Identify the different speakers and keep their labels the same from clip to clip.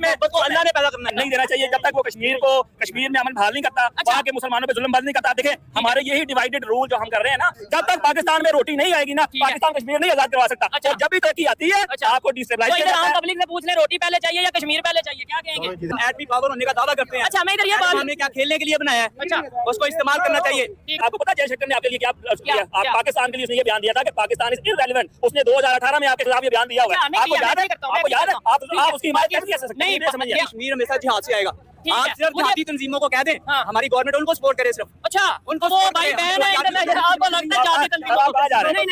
Speaker 1: में तो अल्लाह ने पैदा करना नहीं देना चाहिए जब तक वो कश्मीर में अमन बहाल नहीं करता, वहाँ के मुसलमानों पे जुल्म बंद नहीं करता। देखें हमारे यही डिवाइडेड रूल जो हम कर रहे हैं ना, जब तक पाकिस्तान में रोटी नहीं आएगी ना, पाकिस्तान कश्मीर नहीं आजाद करवा सकता। और जब भी तरक्की आती है आपको डिस्टेबलाइज करना है।
Speaker 2: पब्लिक से पूछ ले रोटी पहले चाहिए या कश्मीर पहले चाहिए, क्या कहेंगे?
Speaker 1: एटमी पावर होने का दावा करते हैं।
Speaker 2: अच्छा, मैं इधर ये बात
Speaker 1: हमने क्या खेलने के लिए बनाया है, अच्छा उसको इस्तेमाल करना चाहिए। आपको पता है जयशंकर ने आपके लिए क्या किया? आप पाकिस्तान के लिए उसने ये बयान दिया था कि पाकिस्तान इज इररेलेवेंट। उसने 2018 में आपके खिलाफ ये बयान दिया हुआ है। आपको याद है? आपको याद है? आप उसकी हिमायत कैसे कर सकते हैं? नहीं समझिए, कश्मीर हमेशा जिहाद से आएगा। आप सिर्फ जिहादी तंजीमों को कह दें हमारी गवर्नमेंट उनको सपोर्ट करे सिर्फ।
Speaker 2: अच्छा, उनको वो भाई बहन है इंटरनेशनल, आपको लगता है जिहादी तंजीमों को? नहीं,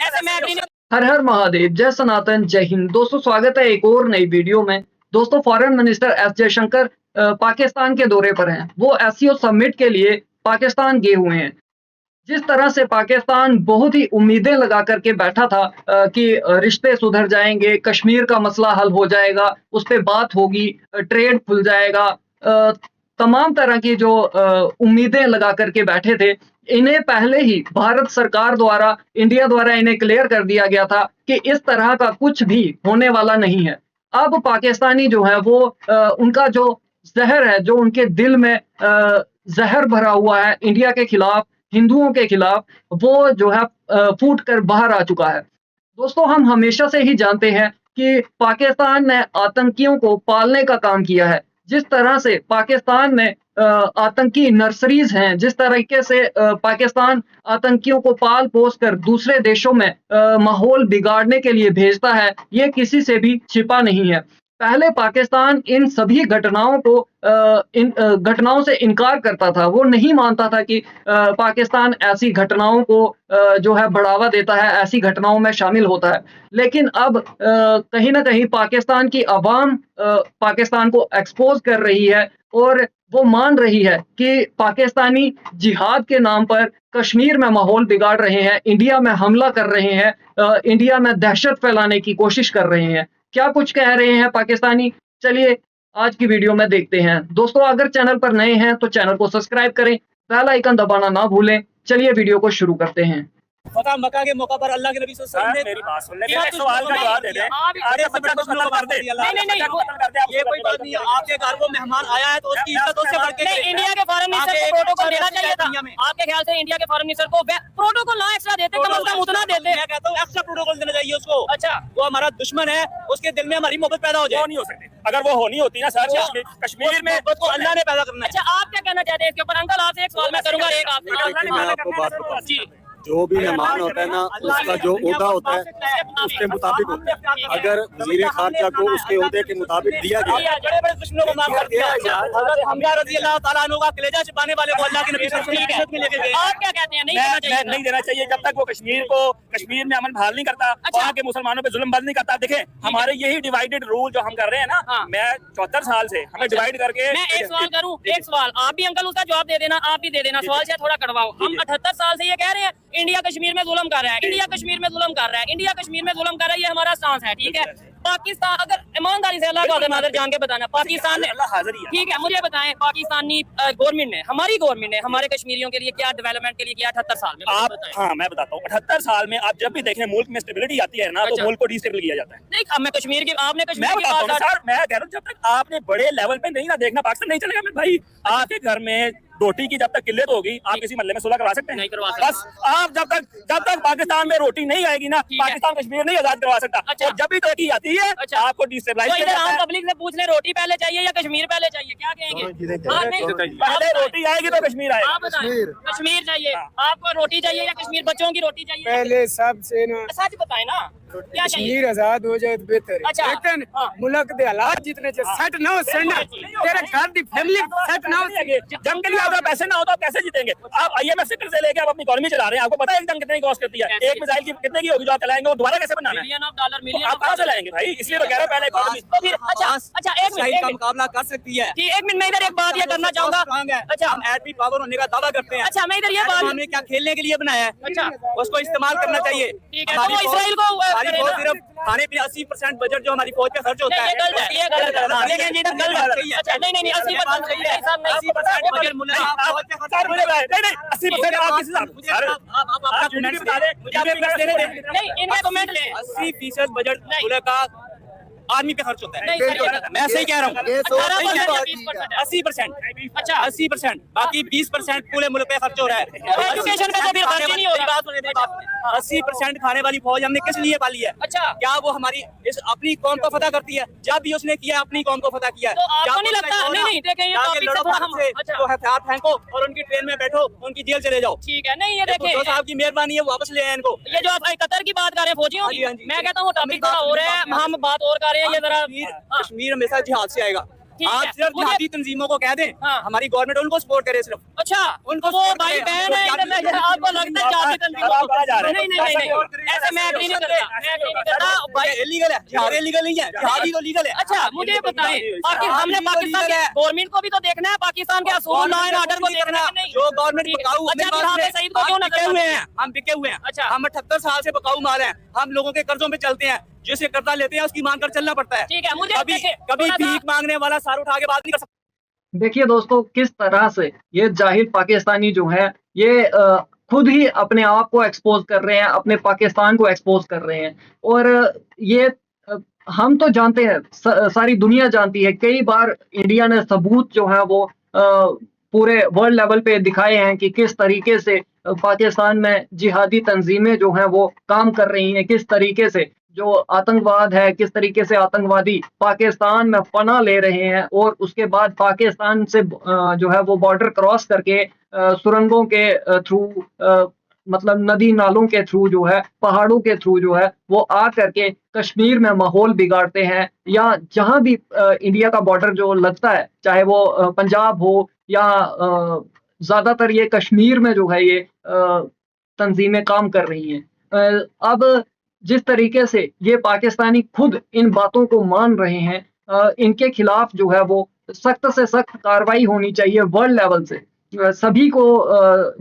Speaker 2: ऐसे मैं भी नहीं।
Speaker 3: हर हर महादेव, जय सनातन, जय हिंद। दोस्तों स्वागत है एक और नई वीडियो में। दोस्तों foreign minister S Jaishankar Pakistan के दौरे पर हैं। वो एससीओ समिट के लिए पाकिस्तान गए हुए हैं। जिस तरह से पाकिस्तान बहुत ही उम्मीदें लगा करके बैठा था कि रिश्ते सुधर जाएंगे, कश्मीर का मसला हल हो जाएगा, उस पर बात होगी, ट्रेड खुल जाएगा, तमाम तरह की जो उम्मीदें लगा करके बैठे थे, इन्हें पहले ही भारत सरकार द्वारा, इंडिया द्वारा इन्हें क्लियर कर दिया गया था कि इस तरह का कुछ भी होने वाला नहीं है। अब पाकिस्तानी जो है वो उनका जो जहर है, जो उनके दिल में जहर भरा हुआ है इंडिया के खिलाफ, हिंदुओं के खिलाफ, वो जो है फूट कर बाहर आ चुका है। दोस्तों हम हमेशा से ही जानते हैं कि पाकिस्तान ने आतंकियों को पालने का काम किया है। जिस तरह से पाकिस्तान में आतंकी नर्सरीज हैं, जिस तरीके से पाकिस्तान आतंकियों को पाल पोस कर दूसरे देशों में माहौल बिगाड़ने के लिए भेजता है, ये किसी से भी छिपा नहीं है। पहले पाकिस्तान इन सभी घटनाओं को इन घटनाओं से इनकार करता था। वो नहीं मानता था कि पाकिस्तान ऐसी घटनाओं को जो है बढ़ावा देता है, ऐसी घटनाओं में शामिल होता है। लेकिन अब कहीं ना कहीं पाकिस्तान की आवाम पाकिस्तान को एक्सपोज कर रही है और वो मान रही है कि पाकिस्तानी जिहाद के नाम पर कश्मीर में माहौल बिगाड़ रहे हैं, इंडिया में हमला कर रहे हैं, इंडिया में दहशत फैलाने की कोशिश कर रहे हैं। क्या कुछ कह रहे हैं पाकिस्तानी, चलिए आज की वीडियो में देखते हैं। दोस्तों अगर चैनल पर नए हैं तो चैनल को सब्सक्राइब करें, बेल आइकन दबाना ना भूलें। चलिए वीडियो को शुरू करते हैं।
Speaker 1: फतह मक्का के मौका पर अल्लाह के नबी सल्लल्लाहु अलैहि वसल्लम ने मेरी बात सुन ले, मेरे सवाल का जवाब दे दे। आगे बच्चा को खत्म कर दे। नहीं ये कोई बात नहीं है। आपके घर को मेहमान आया है तो उसकी इज्जत उससे बढ़ के
Speaker 2: इंडिया के फॉरेन मिनिस्टर को प्रोटोकॉल देना चाहिए था। आपके ख्याल से इंडिया के फॉरेन मिनिस्टर को प्रोटोकॉल ना एक्स्ट्रा देते, कम से कम उतना देते।
Speaker 1: मैं कहता हूं एक्स्ट्रा प्रोटोकॉल देना चाहिए उसको।
Speaker 2: अच्छा,
Speaker 1: वो हमारा दुश्मन है, उसके दिल में हमारी मोहब्बत पैदा हो जाए। नहीं हो सकती अगर वो होनी होती ना सर, कश्मीर में तो अल्लाह ने पैदा करना है।
Speaker 2: अच्छा आप क्या कहना चाहते हैं इसके ऊपर? अंकल आपसे एक सवाल मैं करूंगा, एक आपसे।
Speaker 4: जो भी मेहमान होता है ना, उसका जो ओहदा होता है उसके मुताबिक होता है। अगर वज़ीर खारजा को उसके ओहदे के मुताबिक दिया गया,
Speaker 1: बड़े दुश्मनों को माफ कर दिया। हज़रत हम्जा रज़ी अल्लाह ताला अन्हु का कलेजा छिपाने वाले को अल्लाह के नबी सल्लल्लाहु अलैहि वसल्लम में लेके गए।
Speaker 2: आप क्या कहते हैं?
Speaker 1: नहीं देना चाहिए जब तक वो कश्मीर में अमन बहाल नहीं करता, वहाँ के मुसलमानों पे जुल्म बंद नहीं करता। देखें हमारे यही डिवाइडेड रूल जो हम कर रहे हैं ना, मैं 74 साल से हमें डिवाइड करके।
Speaker 2: मैं एक सवाल करूं, एक सवाल आप भी अंकल उसका जवाब दे देना, आप भी दे देना। सवाल से थोड़ा कड़वाओ। हम 78 साल से ये कह रहे हैं इंडिया कश्मीर में जुल्म कर रहा है, इंडिया कश्मीर में जुल्म कर रहा है, इंडिया कश्मीर में जुल्म कर रहा है, ये हमारा स्टांस है, ठीक है। पाकिस्तान, अगर ईमानदारी से अल्लाह का मादर जान के बताना, पाकिस्तान ने, ठीक है मुझे बताएं, पाकिस्तानी गवर्नमेंट ने, हमारी गवर्नमेंट ने हमारे कश्मीरियों के लिए क्या डेवलपमेंट के लिए किया 78 साल में?
Speaker 1: आप हाँ मैं बताता हूँ। 78 साल में आप जब भी देखें मुल्क में स्टेबिलिटी आती है ना, तो मुल्क को डिस्टेबल किया जाता है।
Speaker 2: नहीं अब मैं कश्मीर की, आपने कश्मीर
Speaker 1: मैं
Speaker 2: की
Speaker 1: बताता हूँ
Speaker 2: बात
Speaker 1: सर, मैं कह रहा हूँ जब तक आपने बड़े लेवल पे नहीं ना देखना, पाकिस्तान नहीं चलेगा। मेरे भाई आपके घर में रोटी की जब तक किल्लत होगी, आप किसी मोहल्ले में सुलह करवा सकते हैं?
Speaker 2: नहीं करवा सकते।
Speaker 1: बस आप जब तक पाकिस्तान में रोटी नहीं आएगी ना, पाकिस्तान कश्मीर नहीं आजाद करवा सकता।
Speaker 2: अच्छा।
Speaker 1: और जब भी तरक्की आती है आपको डिस्टेबलाइज
Speaker 2: तो इधर आम पब्लिक से पूछ ले रोटी पहले चाहिए या कश्मीर पहले चाहिए, क्या कहेंगे?
Speaker 1: पहले रोटी आएगी तो कश्मीर आएगा।
Speaker 2: आप बताएं, कश्मीर चाहिए आपको, रोटी चाहिए या कश्मीर, बच्चों की रोटी चाहिए?
Speaker 5: पहले सबसे ना
Speaker 2: सच बताएं ना, क्या चाहिए?
Speaker 5: कश्मीर आजाद हो जाए तो बेहतर है।
Speaker 2: अच्छा।
Speaker 5: लेकिन मुल्क दे हालात जितने सेट ना हो, तेरे घर दी फैमिली सेट ना हो,
Speaker 1: जंग के लिए अगर पैसे ना हो तो कैसे जीतेंगे? आप IMF से कर्जे लेके आप अपनी इकोनॉमी चला रहे हैं। आपको पता है एक जंग कितने की कॉस्ट करती है? एक मिसाइल की कितने की होगी जो आप चलाएंगे, वो दोबारा कैसे बनाना है?
Speaker 2: मिलियन ऑफ डॉलर, मिलियन
Speaker 1: आप कहाँ से लाएंगे भाई? इसलिए तो कह रहा हूं पहले इकोनॉमी।
Speaker 2: तो फिर अच्छा एक मिनट
Speaker 1: मुकाबला कर सकती है।
Speaker 2: जी एक मिनट, मैं इधर एक बात ये करना चाहूंगा। अच्छा
Speaker 1: हम एटमी पावर होने का दावा करते हैं।
Speaker 2: अच्छा मैं इधर ये बात,
Speaker 1: हमने क्या खेलने के लिए बनाया है,
Speaker 2: अच्छा
Speaker 1: उसको इस्तेमाल करना चाहिए।
Speaker 2: ठीक है, तो वो इसराइल को
Speaker 1: सिर्फ खाने पीने 80% बजट जो हमारी फौज पे खर्च होता है,
Speaker 2: ये गलत है, ये गलत है। लेकिन ये गलत है। अच्छा नहीं 80% सही है,
Speaker 1: 80% बजट मुल्क नहीं 80% आप किस हिसाब आप यूनिट बता दें, मुझे अपने पैसे देने दें।
Speaker 2: नहीं इनका कमेंट ले।
Speaker 1: 80% बजट मुल्क का आर्मी पे खर्च होता है।
Speaker 2: नहीं सर,
Speaker 1: मैं सही कह रहा हूँ,
Speaker 2: 18%
Speaker 1: 80%।
Speaker 2: अच्छा
Speaker 1: 80%, बाकी 20% पूरे मुल्क पे खर्च हो रहा है।
Speaker 2: एजुकेशन पे तो फिर खर्च ही नहीं हो रहा।
Speaker 1: 80% खाने वाली फौज हमने किस लिए पाली है?
Speaker 2: अच्छा।
Speaker 1: क्या वो हमारी अपनी कौम को फतह करती है? जब भी उसने किया अपनी कौम को फतह किया है।
Speaker 2: तो आपको
Speaker 1: क्या
Speaker 2: नहीं लगता? नहीं देखें, ये
Speaker 1: जाके
Speaker 2: टॉपिक से
Speaker 1: लड़ो
Speaker 2: थोड़ा
Speaker 1: भारत
Speaker 2: हम
Speaker 1: से,
Speaker 2: अच्छा
Speaker 1: तो हथियार फेंको और उनकी ट्रेन में बैठो, उनकी जेल चले जाओ।
Speaker 2: ठीक है। नहीं ये
Speaker 1: भुट्टो
Speaker 2: देखें,
Speaker 1: साहब की मेहरबानी है, वापस ले आए इनको।
Speaker 2: ये जो आप कतर की बात कर रहे हैं फौजियों
Speaker 1: हाँ जी, हाँ
Speaker 2: की,
Speaker 1: जी।
Speaker 2: मैं कहता हूँ टॉपिक थोड़ा और है, हम बात और कर रहे हैं। ये जरा
Speaker 1: कश्मीर हमेशा जिहाद से आएगा।
Speaker 2: ठीक है।
Speaker 1: आप सिर्फ
Speaker 2: मुझे-
Speaker 1: जिहादी तंजीमों को कह दें,
Speaker 2: हाँ।
Speaker 1: हमारी गवर्नमेंट उनको सपोर्ट करे सिर्फ।
Speaker 2: अच्छा
Speaker 1: उनको
Speaker 2: वो
Speaker 1: support
Speaker 2: भाई
Speaker 1: करें।
Speaker 2: बहन है,
Speaker 1: तो
Speaker 2: इधर से आपको लगता है जाति तंजीम
Speaker 1: आप कहाँ जा रहे हैं?
Speaker 2: नहीं ऐसे मैं एग्री नहीं करता, मैं एग्री नहीं करता भाई।
Speaker 1: इलीगल है, जिहाद इलीगल नहीं है, जिहाद ही तो लीगल है।
Speaker 2: अच्छा मुझे ये बताएं, बाकी हमने पाकिस्तान के गवर्नमेंट को भी तो देखना है, पाकिस्तान के असूल लॉ एंड ऑर्डर को देखना है। नहीं
Speaker 1: जो गवर्नमेंट बकाऊ
Speaker 2: अच्छा फिर हाफिज सईद को क्यों
Speaker 1: हम बिके
Speaker 2: नजर
Speaker 1: हुए हैं, हम बिके हुए हैं।
Speaker 2: अच्छा।
Speaker 1: हम 78 साल से बकाऊ माल हैं, हम लोगों के कर्जों पे चलते हैं, जिसे कर्जा लेते हैं उसकी मांग कर चलना पड़ता है।
Speaker 2: ठीक है, मुझे
Speaker 1: कभी
Speaker 2: देखें,
Speaker 1: कभी
Speaker 2: थोड़ा सा-
Speaker 1: भीख मांगने वाला सर उठा के बात नहीं कर सकता।
Speaker 3: देखिए दोस्तों, किस तरह से ये जाहिल पाकिस्तानी जो है ये खुद ही अपने आप को एक्सपोज कर रहे हैं, अपने पाकिस्तान को एक्सपोज कर रहे हैं। और ये हम तो जानते हैं, सारी दुनिया जानती है, कई बार इंडिया ने सबूत जो है वो पूरे वर्ल्ड लेवल पे दिखाए हैं कि किस तरीके से पाकिस्तान में जिहादी तंजीमें जो हैं वो काम कर रही हैं, किस तरीके से जो आतंकवाद है, किस तरीके से आतंकवादी पाकिस्तान में पनाह ले रहे हैं और उसके बाद पाकिस्तान से जो है वो बॉर्डर क्रॉस करके सुरंगों के थ्रू, मतलब नदी नालों के थ्रू जो है, पहाड़ों के थ्रू जो है वो आ करके कश्मीर में माहौल बिगाड़ते हैं। या जहां भी इंडिया का बॉर्डर जो लगता है, चाहे वो पंजाब हो या ज्यादातर ये कश्मीर में जो है ये तंजीमें काम कर रही हैं। अब जिस तरीके से ये पाकिस्तानी खुद इन बातों को मान रहे हैं, इनके खिलाफ जो है वो सख्त से सख्त कार्रवाई होनी चाहिए वर्ल्ड लेवल से। सभी को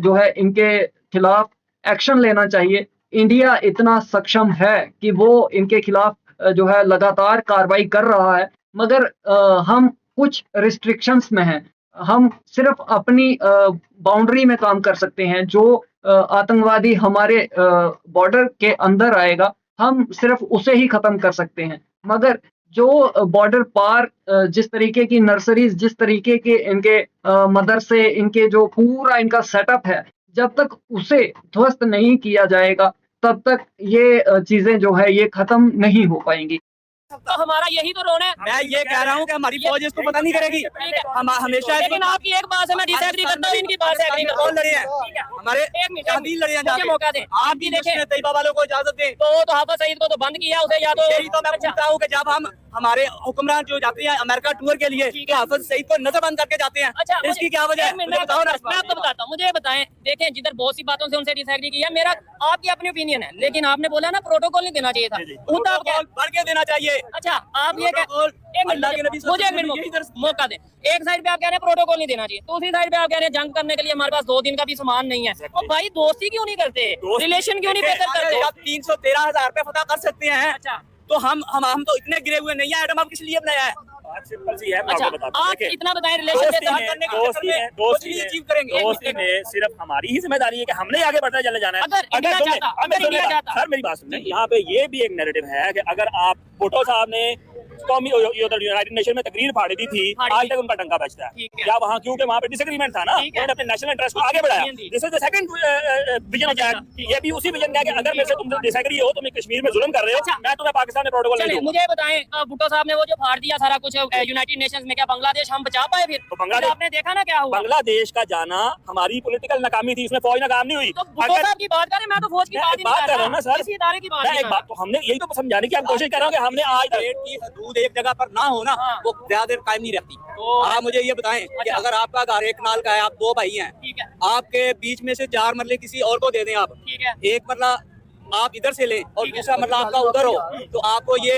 Speaker 3: जो है इनके खिलाफ एक्शन लेना चाहिए। इंडिया इतना सक्षम है कि वो इनके खिलाफ जो है लगातार कार्रवाई कर रहा है, मगर हम कुछ रिस्ट्रिक्शंस में हैं। हम सिर्फ अपनी बाउंड्री में काम कर सकते हैं। जो आतंकवादी हमारे बॉर्डर के अंदर आएगा, हम सिर्फ उसे ही खत्म कर सकते हैं। मगर जो बॉर्डर पार जिस तरीके की नर्सरीज, जिस तरीके के इनके मदरसे, इनके जो पूरा इनका सेटअप है, जब तक उसे ध्वस्त नहीं किया जाएगा तब तक ये चीजें जो है ये खत्म नहीं हो पाएंगी।
Speaker 2: तो हमारा यही तो रोना है।
Speaker 1: मैं ये कह रहा हूँ कि हमारी फौज इसको पता नहीं करेगी। हम हमेशा
Speaker 2: लेकिन आपकी एक बात से मैं डिसएग्री करता हूँ, इनकी बात से एग्री करता हूँ।
Speaker 1: कौन लड़े हैं?
Speaker 2: ठीक है।
Speaker 1: हमारे
Speaker 2: एक मिनट,
Speaker 1: शादी लड़े हैं
Speaker 2: मुझे मौका दें।
Speaker 1: आप भी देखें, तैयबा वालों को इजाजत दें।
Speaker 2: तो हाफिज सईद को तो बंद किया उसे, या तो
Speaker 1: यही तो मैं पूछता हूँ कि जब हम हमारे हुक्मरान जो जाते हैं अमेरिका टूर के लिए, तो हाफिज सईद को नजरबंद करके जाते हैं।
Speaker 2: अच्छा,
Speaker 1: इसकी क्या वजह है? मुझे बताओ ना।
Speaker 2: मैं आपको बताता हूँ, मुझे ये बताएं। देखें, जिधर बहुत सी बातों से उनसे डिसएग्री किया, मेरा आपकी अपनी ओपिनियन है, लेकिन आपने बोला ना प्रोटोकॉल नहीं देना चाहिए था। उनका आप क्या-
Speaker 1: बढ़ के देना चाहिए।
Speaker 2: अच्छा आप ये
Speaker 1: प्रोटोकॉल,
Speaker 2: एक
Speaker 1: अल्लाह के नबी
Speaker 2: मिनट, मुझे एक
Speaker 1: यही
Speaker 2: मिनट
Speaker 1: दर्ज
Speaker 2: मौका दें। एक साइड पे आप कह रहे हैं प्रोटोकॉल नहीं देना चाहिए, दूसरी साइड पे आप कह रहे हैं जंग करने के लिए हमारे पास 2 दिन का भी सामान नहीं है। तो भाई दोस्ती क्यों नहीं करते, रिलेशन क्यों नहीं बेहतर करते?
Speaker 1: आप 313,000 रुपए फतह कर सकते हैं,
Speaker 2: अच्छा
Speaker 1: तो हम तो इतने गिरे हुए नहीं है। एडम आप किस लिए बनाया है? सिंपल सी है, मैं
Speaker 2: अच्छा
Speaker 1: आपको बताता हूं।
Speaker 2: आप
Speaker 1: देखिए,
Speaker 2: इतना बताएं, रिलेशन
Speaker 1: दोस्ती
Speaker 2: बेहतर
Speaker 1: में-
Speaker 2: करने के
Speaker 1: दोस्ती
Speaker 2: चक्कर
Speaker 1: में-
Speaker 2: में
Speaker 1: दोस्ती
Speaker 2: कुछ नहीं
Speaker 1: में-
Speaker 2: अचीव करेंगे।
Speaker 1: दोस्ती में सिर्फ हमारी ही जिम्मेदारी है कि हमने आगे बढ़ना चले जाना है।
Speaker 2: अगर इंडिया
Speaker 1: सुनिए,
Speaker 2: चाहता,
Speaker 1: अब मैं
Speaker 2: अगर इंडिया
Speaker 1: सुनिएगा।
Speaker 2: चाहता।
Speaker 1: सर मेरी बात सुनिए, यहाँ पे ये भी एक नैरेटिव है कि अगर आप भुट्टो साहब ने कौमी यूनाइटेड नेशन में तकरीर फाड़ी दी थी, आज तक उनका डंका बजता है।
Speaker 2: ठीक है।
Speaker 1: क्या वहाँ, क्योंकि वहाँ पे डिसएग्रीमेंट था ना,
Speaker 2: ठीक है।
Speaker 1: उन्होंने अपने नेशनल इंटरेस्ट को आगे बढ़ाया। This is the second vision क्या है, ये भी उसी विजन का है कि अगर मेरे से तुम डिसएग्री हो, तुम कश्मीर में जुल्म कर रहे हो,
Speaker 2: अच्छा।
Speaker 1: मैं तुम्हें पाकिस्तान में प्रोटोकॉल नहीं
Speaker 2: चलिए
Speaker 1: दूंगा।
Speaker 2: मुझे बताएं, भुट्टो साहब ने वो जो फाड़ दिया सारा कुछ यूनाइटेड नेशंस में, क्या बांग्लादेश हम बचा पाए? फिर
Speaker 1: तो बांग्लादेश-
Speaker 2: आपने देखा ना क्या हुआ।
Speaker 1: बांग्लादेश का जाना हमारी पॉलिटिकल नाकामी थी, उसमें फौज नाकाम नहीं हुई।
Speaker 2: तो भुट्टो साहब की बात करें, मैं तो फौज की
Speaker 1: मैं
Speaker 2: बात
Speaker 1: एक
Speaker 2: ही
Speaker 1: बात
Speaker 2: नहीं
Speaker 1: कर रहा हूं ना सर,
Speaker 2: इसी इदारे की बात
Speaker 1: मैं
Speaker 2: नहीं
Speaker 1: एक
Speaker 2: कर
Speaker 1: बात तो हमने यही तो समझाने की हम कोशिश कर रहे हैं कि हमने आज पेट की हदूद एक जगह पर ना हो ना, वो ज्यादा देर कायम नहीं रहती। आप मुझे ये बताएं कि अगर आपका घर 1 नाल का है, आप 2 भाई हैं,
Speaker 2: ठीक है,
Speaker 1: आपके बीच में से 4 मरले किसी और को दे दें आप,
Speaker 2: ठीक है,
Speaker 1: एक मरला आप इधर से लें और दूसरा मरला आपका उधर हो, तो आपको ये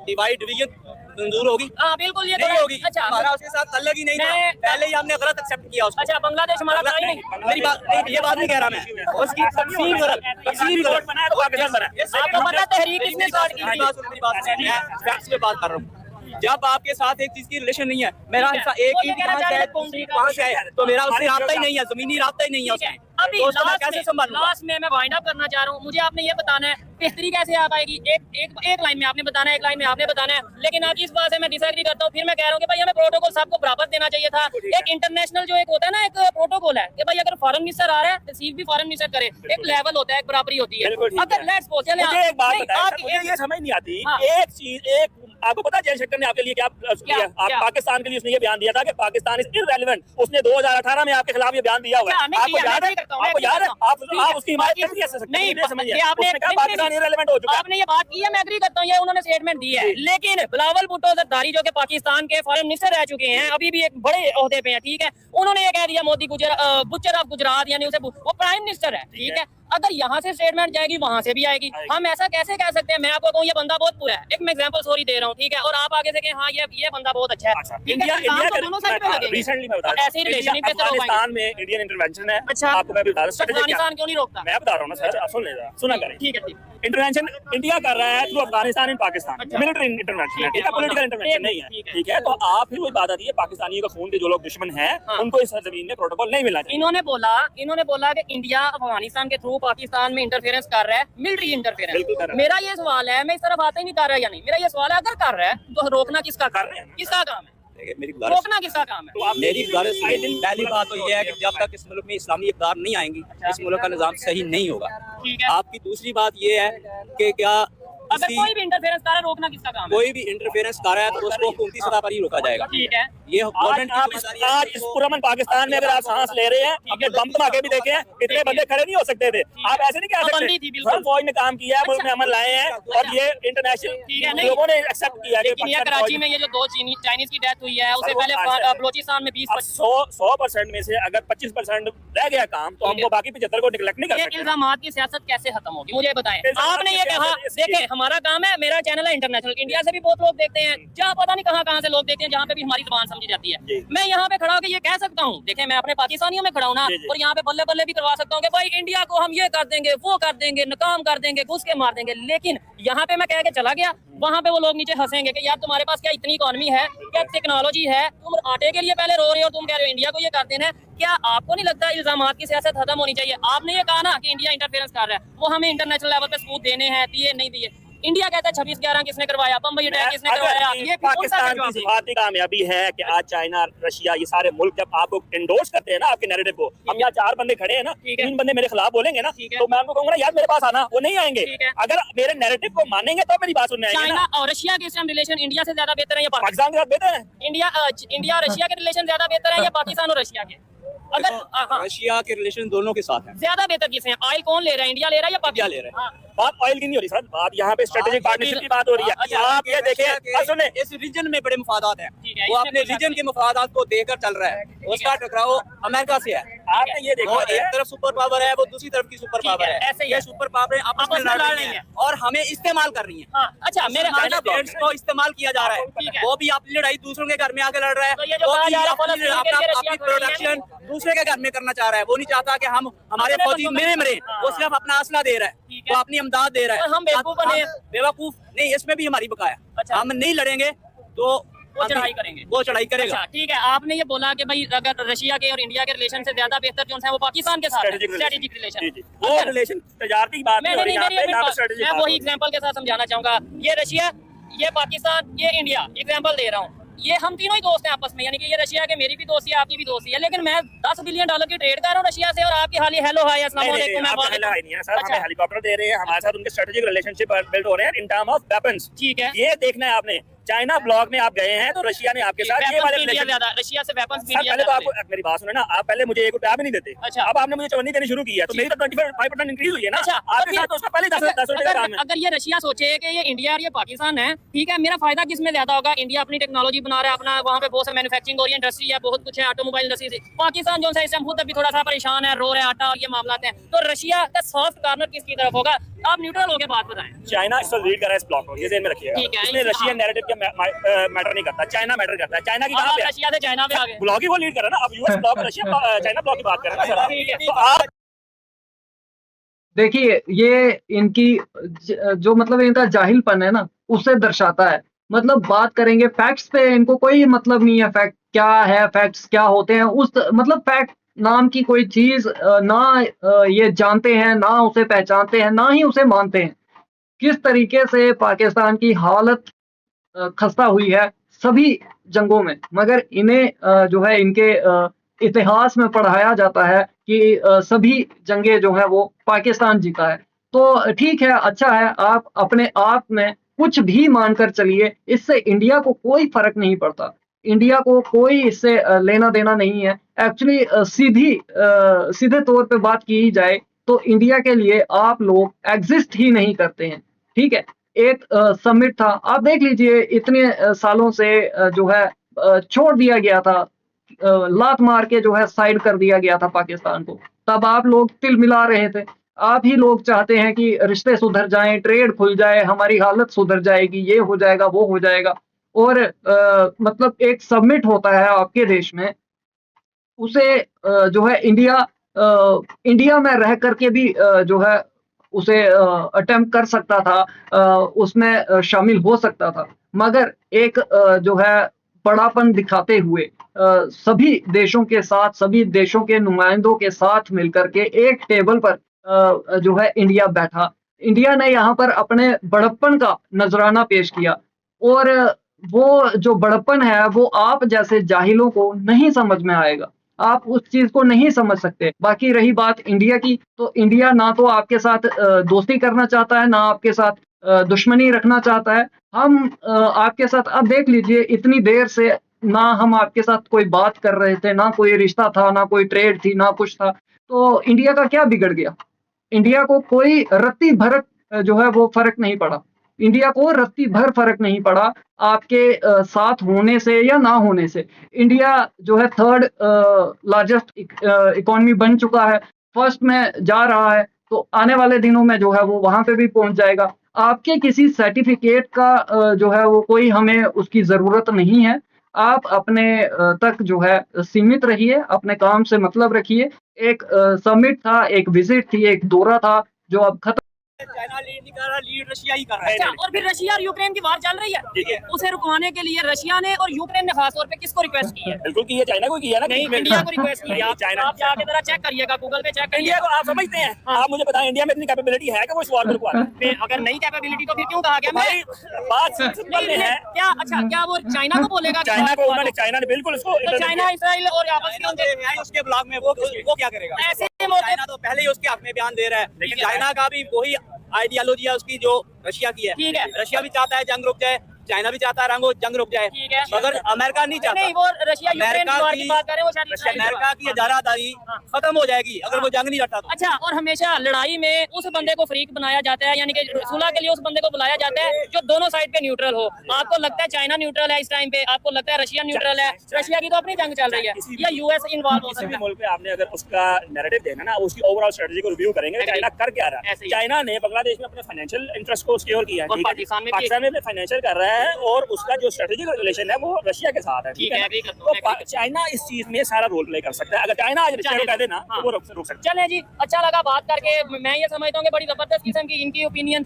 Speaker 1: डिवाइड डिवीजन मंजूर होगी?
Speaker 2: हाँ बिल्कुल, ये
Speaker 1: नहीं होगी।
Speaker 2: अच्छा
Speaker 1: हमारा उसके साथ तल्लक ही नहीं था, पहले ही हमने गलत एक्सेप्ट किया उसको।
Speaker 2: अच्छा बांग्लादेश हमारा था ही नहीं।
Speaker 1: मेरी बात ये बात नहीं कह रहा मैं, उसकी तकसीम गलत बनाया तो पाकिस्तान बना।
Speaker 2: आपको पता तहरीक किसने स्टार्ट की थी?
Speaker 1: मेरी बात सुनो, मेरी बात सुनो, मैं फैक्ट्स पे बात कर रहा हूँ।
Speaker 6: जब आपके साथ एक चीज की रिलेशन नहीं है, मेरा हिस्सा एक
Speaker 2: वो ये
Speaker 6: ईंट
Speaker 2: कहना
Speaker 6: वहाँ
Speaker 2: चाह
Speaker 6: से
Speaker 2: रहे
Speaker 6: है,
Speaker 2: हैं
Speaker 6: दूसरी वहाँ से है, तो मेरा उससे रास्ता ही नहीं है, जमीनी रास्ता ही नहीं है
Speaker 2: ठीक है।
Speaker 6: उसमें।
Speaker 2: अभी
Speaker 6: तो उसको मैं कैसे संभालूंगा?
Speaker 2: लास्ट में मैं वाइंड अप करना चाह रहा हूँ। मुझे आपने ये बताना है बेहतरी कैसे आ पाएगी। एक लाइन में आपने बताना है, एक लाइन में आपने बताना है, लेकिन आप इस बात से मैं डिसएग्री करता हूँ। फिर मैं कह रहा हूँ कि भाई हमें प्रोटोकॉल सबको बराबर देना चाहिए था। एक इंटरनेशनल जो एक होता है ना, एक प्रोटोकॉल है कि भाई अगर फॉरेन मिनिस्टर आ रहा है रिसीव भी फॉरेन मिनिस्टर करे, एक लेवल होता है, एक बराबरी होती है।
Speaker 1: बिल्कुल ठीक
Speaker 2: अगर
Speaker 1: है।
Speaker 2: लेट्स सपोज
Speaker 1: मुझे एक बात बताएं, मुझे ये समझ नहीं आती,
Speaker 2: हाँ।
Speaker 1: एक चीज एक आपको पता है जयशंकर ने आपके लिए क्या किया? आप
Speaker 2: क्या?
Speaker 1: पाकिस्तान के लिए उसने ये बयान दिया था कि पाकिस्तान इज इररेलेवेंट। उसने 2018 में आपके खिलाफ ये बयान दिया हुआ है।
Speaker 2: क्या? नहीं
Speaker 1: आपको
Speaker 2: किया,
Speaker 1: याद
Speaker 2: मैं
Speaker 1: है?
Speaker 2: agree करता हूँ,
Speaker 1: आपको
Speaker 2: मैं
Speaker 1: याद है?
Speaker 2: agree करता हूँ।
Speaker 1: आप उसकी हिमायत कैसे कर सकते हैं?
Speaker 2: नहीं,
Speaker 1: ये समझिए।
Speaker 2: ये आपने
Speaker 1: उसने कहा पाकिस्तान इररेलेवेंट हो चुका है।
Speaker 2: आपने ये बात की है, मैं एग्री करता हूँ, ये उन्होंने स्टेटमेंट दी है। लेकिन बिलावल भुट्टो जरदारी जो कि पाकिस्तान के फॉरेन मिनिस्टर रह चुके हैं, अभी भी एक बड़े ओहदे पे हैं, ठीक है, उन्होंने ये कह दिया मोदी बुच्चर ऑफ गुजरात, यानी उसे वो प्राइम मिनिस्टर है, ठीक है। अगर यहाँ से स्टेटमेंट जाएगी वहां से भी आएगी। हम ऐसा कैसे कह सकते हैं? मैं आपको कहूँ ये बंदा बहुत बुरा है, एक मैं एग्जांपल सॉरी दे रहा हूँ, ठीक है, और आप आगे से कहें हाँ ये बंदा बहुत अच्छा है, ठीक है,
Speaker 1: इंडिया
Speaker 2: काम तो दोनों साइड पे लगेंगे।
Speaker 1: रिसेंटली मैं बता
Speaker 2: तो
Speaker 1: रहा
Speaker 2: ऐसे ही
Speaker 1: हूं,
Speaker 2: रिलेशनशिप पे
Speaker 1: अफगानिस्तान में इंडियन इंटरवेंशन है।
Speaker 2: अच्छा।
Speaker 1: आपको मैं बता रहा हूं, strategy क्या है।
Speaker 2: अफगानिस्तान क्यों नहीं रोकता?
Speaker 1: मैं बता रहा हूँ ना सर, आप सुन लीजिए, सुना करें।
Speaker 2: ठीक है, ठीक।
Speaker 1: इंटरवेंशन इंडिया कर रहा है थ्रू अफगानिस्तान इन पाकिस्तान,
Speaker 2: अच्छा।
Speaker 1: मिलिट्री इंटरवेंशन है, ठीक है, पॉलिटिकल इंटरवेंशन नहीं है,
Speaker 2: ठीक है।
Speaker 1: ठीक है। तो आप फिर वही बात आती है, पाकिस्तानियों का खून के जो लोग दुश्मन हैं,
Speaker 2: हाँ।
Speaker 1: उनको इस जमीन में प्रोटोकॉल नहीं मिलना चाहिए।
Speaker 2: इन्होंने बोला कि इंडिया अफगानिस्तान के थ्रू पाकिस्तान में इंटरफेरेंस कर रहा है, मिलिट्री
Speaker 1: बिल्कुल कर
Speaker 2: इंटरफेरेंस।
Speaker 1: रहा है।
Speaker 2: मेरा ये सवाल है, मैं इस तरफ आते ही नहीं कर रहा या नहीं, मेरा ये सवाल है अगर कर रहा है तो रोकना किसका
Speaker 1: कर रहे हैं।
Speaker 2: किसका काम है?
Speaker 6: देखिए, मेरी गुजारिश
Speaker 2: रोकना किसका काम है?
Speaker 1: तो आप
Speaker 6: मेरी गुजारिश पहली बात तो ये है कि जब तक इस मुल्क में इस्लामी इक़्तिदार नहीं आएंगी, इस मुल्क का निज़ाम सही नहीं होगा।
Speaker 2: ठीक है।
Speaker 6: आपकी दूसरी बात ये है कि क्या
Speaker 2: अगर
Speaker 6: इसकी
Speaker 2: कोई भी इंटरफेरेंस कर रहा है, रोकना किसका काम है?
Speaker 6: कोई भी इंटरफेरेंस कर रहा है तो उसको हुकूमती सतह पर ही रोका जाएगा।
Speaker 2: ठीक है।
Speaker 6: ये
Speaker 1: आज
Speaker 6: गवर्नमेंट
Speaker 1: आप आज इस पुरअमन पाकिस्तान में अगर आप सांस ले रहे हैं, अपने बम धमाके भी देखे हैं, इतने बंदे खड़े नहीं हो सकते थे। आप ऐसे नहीं कह
Speaker 2: पाबंदी थी,
Speaker 1: सकते।
Speaker 2: बिल्कुल।
Speaker 1: हर फौज ने काम किया है, मुल्क में अमन लाए हैं,
Speaker 2: अच्छा।
Speaker 1: और ये
Speaker 2: ठीक है,
Speaker 1: इंटरनेशनल
Speaker 2: नहीं।
Speaker 1: लोगों ने एक्सेप्ट किया कि
Speaker 2: लेकिन ये
Speaker 1: पाकिस्तान
Speaker 2: कराची
Speaker 1: फौज-
Speaker 2: में ये जो 2 चाइनीज की डेथ हुई है, उससे
Speaker 1: सर, वो
Speaker 2: पहले
Speaker 1: बात है।
Speaker 2: बलोचिस्तान में 20
Speaker 1: अब 100% में से अगर 25% रह गया काम, तो हमको बाकी 75 को निगलेक्ट नहीं कर
Speaker 2: ये
Speaker 1: सकते।
Speaker 2: इल्जामात की सियासत कैसे खत्म होगी, मुझे बताएं।
Speaker 1: इल्जामात
Speaker 2: आपने
Speaker 1: की
Speaker 2: ये कहा,
Speaker 1: सियासत
Speaker 2: देखें हमारा काम है, मेरा चैनल है इंटरनेशनल, इंडिया से भी बहुत लोग देखते हैं, जहाँ पता नहीं कहाँ से लोग देखते हैं, जहाँ पे भी हमारी जुबान समझी जाती है।
Speaker 1: जी।
Speaker 2: मैं यहाँ पे खड़ा होकर ये कह सकता हूँ, देखें मैं अपने पाकिस्तानियों में खड़ा हूँ ना,
Speaker 1: जी, जी।
Speaker 2: और यहाँ पे बल्ले बल्ले भी करवा सकता हूँ कि भाई इंडिया को हम ये कर देंगे, वो कर देंगे, नाकाम कर देंगे, घुस के मार देंगे। लेकिन यहाँ पे मैं कह के चला गया, वहाँ पे वो लोग नीचे हंसेंगे कि यार तुम्हारे पास क्या इतनी इकोनॉमी है, क्या टेक्नोलॉजी है, तुम आटे के लिए पहले रो रहे हो, तुम कह रहे हो इंडिया को ये कर देना है। क्या आपको नहीं लगता इल्जामात की सियासत खत्म होनी चाहिए? आपने ये कहा ना कि इंडिया इंटरफेरेंस कर रहा है, वो हमें इंटरनेशनल लेवल पे सबूत देने हैं, दिए नहीं दिए। इंडिया कहता है 26/11 किसने करवाया, बम्बई अटैक किसने करवाया, ये
Speaker 1: पाकिस्तान की सिफारती कामयाबी है कि आज चाइना, रशिया, ये सारे मुल्क जब आपको इंडोर्स करते हैं ना आपके नैरेटिव को, हम यहाँ 4 बंदे खड़े हैं ना,
Speaker 2: ठीक है।
Speaker 1: 3 बंदे मेरे खिलाफ बोलेंगे ना,
Speaker 2: ठीक है।
Speaker 1: तो मैं उनको कहूंगा ना यार मेरे पास आना, वो नहीं आएंगे।
Speaker 2: ठीक है।
Speaker 1: अगर मेरे नैरेटिव को मानेंगे तो मेरी बात सुनने आएंगे
Speaker 2: चाइना
Speaker 1: ना।
Speaker 2: और रशिया के इस टाइम रिलेशन इंडिया से ज्यादा बेहतर है या
Speaker 1: पाकिस्तान के साथ बेहतर है।
Speaker 2: इंडिया और रशिया के रिलेशन ज्यादा बेहतर है या पाकिस्तान और रशिया के? अगर हाँ,
Speaker 6: रशिया के रिलेशन दोनों के साथ हैं।
Speaker 2: ज्यादा बेहतर किससे हैं? ऑयल कौन ले रहा है, इंडिया ले रहा है या
Speaker 6: इंडिया
Speaker 2: पाकिस्तान
Speaker 6: ले रहा है।
Speaker 2: हाँ।
Speaker 1: बात ऑयल की नहीं हो रही सर, बात यहाँ पे स्ट्रेटेजिक पार्टनरशिप की बात हो रही है।
Speaker 6: अच्छा,
Speaker 1: आप ये देखिए, सुने,
Speaker 6: इस रीजन में बड़े मुफादात हैं,
Speaker 2: ठीक है,
Speaker 6: वो
Speaker 2: इसमें
Speaker 6: अपने
Speaker 2: कोई शक
Speaker 6: रीजन
Speaker 2: नहीं।
Speaker 6: के मुफादात को देकर चल रहा है। उसका टकराव अमेरिका से है।
Speaker 1: आपने ये
Speaker 6: वो
Speaker 1: देखा
Speaker 6: एक तरफ सुपर पावर है, वो दूसरी तरफ की सुपर
Speaker 2: ठीक
Speaker 6: पावर
Speaker 2: है,
Speaker 6: है।
Speaker 2: ऐसे ही
Speaker 6: ये
Speaker 2: है।
Speaker 6: सुपर पावर आपस में लड़ रही हैं और हमें इस्तेमाल कर रही हैं।
Speaker 2: हाँ, अच्छा मेरे
Speaker 6: चाइना प्लेट्स को इस्तेमाल किया जा रहा
Speaker 2: ठीक
Speaker 6: है।
Speaker 2: है।
Speaker 6: वो भी अपनी लड़ाई दूसरों के घर में आके लड़ रहा है,
Speaker 2: तो ये जो
Speaker 6: वो
Speaker 2: कहा
Speaker 6: भी
Speaker 2: जा रहा है,
Speaker 6: अपनी
Speaker 2: फलस्तीन के लिए रशिया
Speaker 6: अपनी
Speaker 2: को लड़ना है।
Speaker 6: प्रोडक्शन दूसरे के घर में करना चाह रहा है। वो नहीं चाहता कि हम हमारे
Speaker 2: अपने
Speaker 6: फौजी
Speaker 2: बंदों
Speaker 6: मेरे
Speaker 2: में-
Speaker 6: मरे,
Speaker 2: हाँ।
Speaker 6: वो सिर्फ अपना असला दे रहा है,
Speaker 2: ठीक है।
Speaker 6: वो अपनी इमदाद दे रहा है।
Speaker 2: और हम बेवकूफ बने हैं।
Speaker 6: बेवकूफ नहीं, इसमें भी हमारी बकाया।
Speaker 2: अच्छा।
Speaker 6: हम नहीं लड़ेंगे तो
Speaker 2: वो चढ़ाई करेंगे।
Speaker 6: वो चढ़ाई करेगा।
Speaker 2: अच्छा ठीक है, आपने ये बोला कि भाई अगर रशिया के और इंडिया के रिलेशन से ज्यादा बेहतर जो है वो पाकिस्तान के साथ स्ट्रेटेजिक रिलेशन।
Speaker 1: जी, जी। वो रिलेशन तजारती की बात नहीं हो रही यहाँ पे, यहाँ पे strategic
Speaker 2: मैं
Speaker 1: बात
Speaker 2: वही
Speaker 1: हो रही है।
Speaker 2: एग्जांपल के साथ समझाना चाहूंगा। ये रशिया, ये पाकिस्तान, ये इंडिया, एग्जांपल दे रहा हूँ। ये हम तीनों ही दोस्त हैं आपस में, यानी कि ये रशिया के मेरी भी दोस्ती है, आपकी भी दोस्ती है, लेकिन मैं $10 बिलियन की ट्रेड कर रहा हूँ रशिया से और आपकी हाल हेलो हाय अस्सलाम वालेकुम।
Speaker 1: आप पहला ही नहीं है सर,
Speaker 2: अच्छा।
Speaker 1: हमें हेलीकॉप्टर दे रहे हैं, हमारे साथ उनके स्ट्रेटेजिक रिलेशनशिप बिल्ड हो रहे हैं इन टर्म ऑफ वेपन्स।
Speaker 2: ठीक है।
Speaker 1: ये देखना है आपने, चाइना ब्लॉक में आप गए हैं तो रशिया ने आपके साथ ये वाले
Speaker 2: इंडिया
Speaker 1: रिलेशन।
Speaker 2: ज्यादा, रशिया से वेपन्स भी
Speaker 1: सर
Speaker 2: इंडिया
Speaker 1: पहले तो
Speaker 2: ज्यादा
Speaker 1: आपको मेरी बात सुने ना, आप पहले मुझे ₹1 भी नहीं देते।
Speaker 2: अच्छा।
Speaker 1: अब आपने मुझे 54 देनी शुरू की है, तो मेरी तो 25% इंक्रीज हुई है ना।
Speaker 2: अच्छा,
Speaker 1: आपके साथ तो उसका पहले 10 रुपए का काम है।
Speaker 2: अगर ये रशिया सोचे कि ये इंडिया और ये पाकिस्तान है, ठीक है, मेरा फायदा किस में ज्यादा होगा? इंडिया अपनी टेक्नोलॉजी बना रहा है, अपना वहाँ पे बहुत सा मैन्युफैक्चरिंग हो रही है, इंडस्ट्री है, बहुत कुछ है, ऑटोमोबाइल इंडस्ट्री से। पाकिस्तान जो है इस टाइम खुद अभी थोड़ा सा परेशान है, रो रहा है, आटा और ये मामला हैं। तो रशिया का सॉफ्ट कॉर्नर किसकी तरफ होगा? आप न्यूट्रल होकर बात बताएं।
Speaker 1: चाइना इस वक्त लीड कर रहा है इस ब्लॉक को, ये ध्यान में रखिएगा।
Speaker 2: ठीक है,
Speaker 1: इसमें रशियन नैरेटिव के मैटर नहीं करता, चाइना मैटर करता है। चाइना की
Speaker 2: अब
Speaker 1: कहाँ
Speaker 2: आप
Speaker 1: पे है?
Speaker 2: रशिया से चाइना पे आ गए।
Speaker 1: ब्लॉक ही वो लीड कर रहा है ना। अब US block, Russia China block की बात कर रहे हैं ना
Speaker 2: ठीक है,
Speaker 1: सर। तो आप
Speaker 3: देखिए ये इनकी जो मतलब इनका जाहिलपन है ना, उससे दर्शाता है मतलब बात करेंगे फैक्ट्स पे, इनको कोई मतलब नहीं है फैक्ट क्या है, फैक्ट्स क्या होते हैं, उस मतलब फैक्ट नाम की कोई चीज ना ये जानते हैं, ना उसे पहचानते हैं, ना ही उसे मानते हैं। किस तरीके से पाकिस्तान की हालत खस्ता हुई है सभी जंगों में, मगर इन्हें जो है इनके इतिहास में पढ़ाया जाता है कि सभी जंगें जो है वो पाकिस्तान जीता है। तो ठीक है, अच्छा है, आप अपने आप में कुछ भी मानकर चलिए, इससे इंडिया को कोई फर्क नहीं पड़ता। इंडिया को कोई इससे लेना देना नहीं है। एक्चुअली सीधे तौर पे बात की जाए तो इंडिया के लिए आप लोग एग्जिस्ट ही नहीं करते हैं। ठीक है, एक समिट था, आप देख लीजिए इतने सालों से जो है छोड़ दिया गया था, लात मार के जो है साइड कर दिया गया था पाकिस्तान को। तब आप लोग तिल मिला रहे थे, आप ही लोग चाहते हैं कि रिश्ते सुधर जाएं, ट्रेड खुल जाए, हमारी हालत सुधर जाएगी, ये हो जाएगा, वो हो जाएगा। और मतलब एक समिट होता है आपके देश में, उसे जो है इंडिया में रह करके भी जो है उसे अटेम्प्ट कर सकता था, उसमें शामिल हो सकता था, मगर एक जो है बड़ापन दिखाते हुए सभी देशों के साथ, सभी देशों के नुमाइंदों के साथ मिलकर के एक टेबल पर जो है इंडिया बैठा। इंडिया ने यहाँ पर अपने बड़प्पन का नजराना पेश किया, और वो जो बड़प्पन है वो आप जैसे जाहिलों को नहीं समझ में आएगा, आप उस चीज को नहीं समझ सकते। बाकी रही बात इंडिया की, तो इंडिया ना तो आपके साथ दोस्ती करना चाहता है, ना आपके साथ दुश्मनी रखना चाहता है। हम आपके साथ, अब देख लीजिए इतनी देर से ना हम आपके साथ कोई बात कर रहे थे, ना कोई रिश्ता था, ना कोई ट्रेड थी, ना कुछ था। तो इंडिया का क्या बिगड़ गया? इंडिया को कोई रत्ती भर जो है वो फर्क नहीं पड़ा। इंडिया को रत्ती भर फर्क नहीं पड़ा आपके साथ होने से या ना होने से। इंडिया जो है थर्ड लार्जेस्ट इकोनॉमी बन चुका है, फर्स्ट में जा रहा है, तो आने वाले दिनों में जो है वो वहां पे भी पहुंच जाएगा। आपके किसी सर्टिफिकेट का जो है वो कोई हमें उसकी जरूरत नहीं है। आप अपने तक जो है सीमित रहिए, अपने काम से मतलब रखिए। एक समिट था, एक विजिट थी, एक दौरा था जो अब खत्म।
Speaker 6: चाइना लीड नहीं कर रहा, लीड रशिया ही कर रहा है।
Speaker 2: अच्छा, और फिर रशिया और यूक्रेन की वार चल रही है, उसे रुकवाने के लिए रशिया ने और यूक्रेन ने खास तौर पे किसको रिक्वेस्ट की है?
Speaker 1: बिल्कुल की है, चाइना को की है ना।
Speaker 2: नहीं, इंडिया को रिक्वेस्ट की है।
Speaker 1: चाइना,
Speaker 2: आप जाके जरा चेक करिएगा, गूगल पे चेक
Speaker 1: इंडिया
Speaker 2: करिएगा।
Speaker 1: को आप समझते हैं? आप मुझे बताएं, इंडिया में इतनी कैपेबिलिटी है कि वो इस वॉर को रुकवा?
Speaker 2: फिर अगर नहीं कैपेबिलिटी तो फिर क्यों कहा गया?
Speaker 1: हमारी बात सिंपल में है।
Speaker 2: क्या अच्छा, क्या वो चाइना को बोलेगा?
Speaker 1: चाइना ने बिल्कुल इसको,
Speaker 2: तो चाइना इसराइल और आपस में
Speaker 6: उसके ब्लॉक में वो क्या करेगा?
Speaker 2: ऐसे
Speaker 6: चाइना तो पहले ही उसके हक में बयान दे रहा है, लेकिन चाइना का भी वही आइडियोलॉजी है उसकी जो रशिया की है।
Speaker 2: ठीक है,
Speaker 6: रशिया भी चाहता है जंग रुक जाए, चाइना भी चाहता है जंग रुक जाए,
Speaker 2: ठीक है,
Speaker 6: मगर अमेरिका नहीं चाहता।
Speaker 2: नहीं, वो रशिया यूक्रेन की वार की बात कर रहे हैं, वो शायद इसराइल की
Speaker 6: अमेरिका की इजारादारी खत्म हो जाएगी अगर वो जंग नहीं लड़ता तो।
Speaker 2: अच्छा, और हमेशा लड़ाई में उस बंदे को फ्रीक बनाया जाता है, यानी कि सुलह के लिए उस बंदे को बुलाया जाता है जो दोनों साइड पे न्यूट्रल हो। आपको लगता है चाइना न्यूट्रल है इस टाइम पे? आपको लगता है रशिया न्यूट्रल है? रशिया की तो अपनी जंग चल रही है, या यूएस इन्वॉल्व हो
Speaker 1: किसी भी
Speaker 2: सकता है?
Speaker 1: मुल्क पे आपने अगर उसका नैरेटिव देखा ना, उसकी ओवरऑल स्ट्रेटजी को रिव्यू करेंगे, चाइना कर क्या रहा है। चाइना ने बांग्लादेश में अपने फाइनेंशियल इंटरेस्ट को सिक्योर किया है,
Speaker 2: पाकिस्तान में
Speaker 1: अपने फाइनेंशियल कर रहा है, और उसका जो स्ट्रेटेजिक रिलेशन है वो रशिया के साथ है। ठीक है, तो चाइना इस चीज में सारा रोल प्ले कर सकता है। अगर चाइना आज रशिया को कह देना तो वो रोक सकता है।
Speaker 2: चले जी, अच्छा लगा बात करके। मैं ये समझता हूँ कि बड़ी जबरदस्त किस्म की इनकी ओपिनियन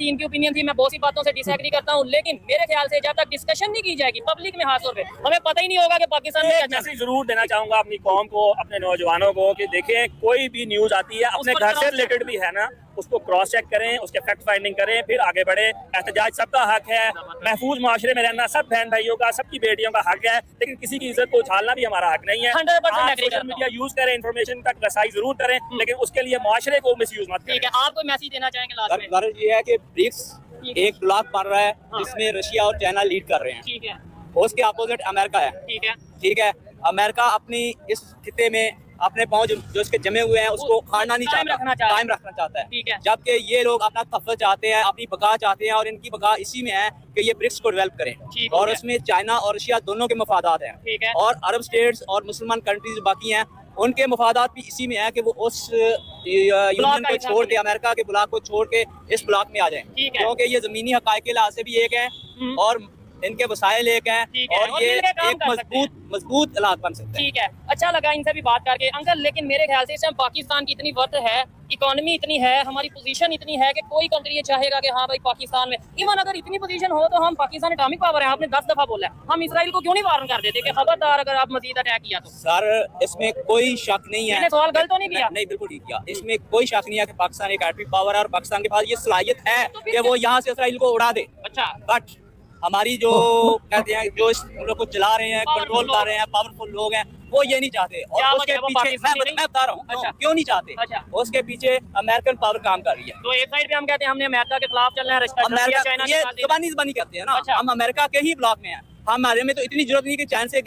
Speaker 2: थी। मैं बहुत सी बातों से डिसएग्री करता हूँ, लेकिन मेरे ख्याल से जब तक डिस्कशन नहीं की जाएगी पब्लिक में, खास तौर पे हमें पता ही नहीं होगा कि पाकिस्तान में क्या।
Speaker 1: मैसेज जरूर देना चाहूंगा अपनी कौम को, अपने नौजवानों को, कि देखें कोई भी न्यूज आती है अपने घर से रिलेटेड भी है ना, उसको क्रॉस चेक करें, उसके फैक्ट फाइंडिंग करें, फिर आगे बढ़े। एहतजाज सबका हक है, महफूज माशरे में रहना सब बहन भाइयों का, सबकी बेटियों का हक है, लेकिन किसी की इज्जत को उछालना भी हमारा हक नहीं है।
Speaker 2: 100%
Speaker 1: सोशल मीडिया यूज करें, इन्फॉर्मेशन तक रसाई जरूर करें, लेकिन उसके लिए माशरे को मिसयूज मत करें।
Speaker 2: ठीक है, आप कोई मैसेज देना चाहेंगे लास्ट में?
Speaker 6: गर्ज ये है कि ब्रिक्स एक ब्लॉक बन रहा है जिसमें रशिया और चाइना लीड कर रहे हैं।
Speaker 2: ठीक है,
Speaker 6: उसके अपोजिट अमेरिका है। ठीक है, अमेरिका अपनी इस खिते में अपने पाँव जो इसके जमे हुए हैं उसको खाना नहीं चाहता, कायम रखना चाहता है।
Speaker 2: ठीक है,
Speaker 6: जबकि ये लोग अपना तफल चाहते हैं, अपनी बका चाहते हैं, और इनकी बका इसी में है कि ये ब्रिक्स को डेवलप करें, और उसमें चाइना और रशिया दोनों के मफादात हैं।
Speaker 2: ठीक है,
Speaker 6: और अरब स्टेट्स और मुसलमान कंट्रीज बाकी हैं, उनके मफादात भी इसी में है कि वो उस यूनियन को छोड़ के, अमेरिका के ब्लॉक को छोड़ के इस ब्लॉक में आ जाएं, क्योंकि ये जमीनी हकायक के लिहाज से भी एक है और इनके वसाइल एक हैं
Speaker 2: ठीक है,
Speaker 6: और
Speaker 2: और
Speaker 6: ये
Speaker 2: मिलके काम
Speaker 6: एक
Speaker 2: कर सकते हैं।
Speaker 6: मजबूत इलाज बन सकते हैं।
Speaker 2: ठीक है, अच्छा लगा इनसे भी बात करके अंकल। लेकिन मेरे ख्याल से इस टाइम पाकिस्तान की इतनी वर्थ है, इकोनॉमी इतनी है, हमारी पोजीशन इतनी है कि कोई कंट्री ये चाहेगा कि हाँ भाई पाकिस्तान में, इवन अगर इतनी पोजीशन हो तो हम पाकिस्तान एटॉमिक पावर है, आपने 10 दफा बोला है, हम इसराइल को क्यों नहीं वार्न कर देते कि खबरदार अगर आप मजीद अटैक किया तो।
Speaker 6: सर इसमें कोई शक नहीं है,
Speaker 2: मैंने सवाल गलत तो नहीं किया?
Speaker 6: नहीं बिल्कुल ठीक किया। इसमें कोई शक नहीं है कि पाकिस्तान एक एटॉमिक पावर है और पाकिस्तान के पास ये सलाहियत है
Speaker 2: तो फिर
Speaker 6: कि वो यहाँ से इसराइल को उड़ा दे।
Speaker 2: अच्छा,
Speaker 6: बट हमारी जो कहते हैं जो इस मुल्क को चला रहे हैं, कंट्रोल कर रहे हैं, पावरफुल लोग हैं, वो ये नहीं चाहते।
Speaker 2: क्या
Speaker 6: और उसके
Speaker 2: वजह है वो
Speaker 6: पीछे
Speaker 2: पाकिस्तानी नहीं?
Speaker 6: मैं बता रहा हूँ
Speaker 2: अच्छा।
Speaker 6: क्यों नहीं चाहते।
Speaker 2: अच्छा।
Speaker 6: उसके पीछे अमेरिकन पावर काम कर रही है।
Speaker 2: तो एक साइड पे हम कहते हैं हमने अमेरिका के खिलाफ चलना है, रशिया
Speaker 6: अमेरिका
Speaker 2: चाइना के
Speaker 6: ये
Speaker 2: साथ देना।
Speaker 6: जबानी करते हैं ना,
Speaker 2: अच्छा।
Speaker 6: हम अमेरिका के ही ब्लॉक में हैं। हमारे में तो इतनी जरूरत नहीं कि चाइना से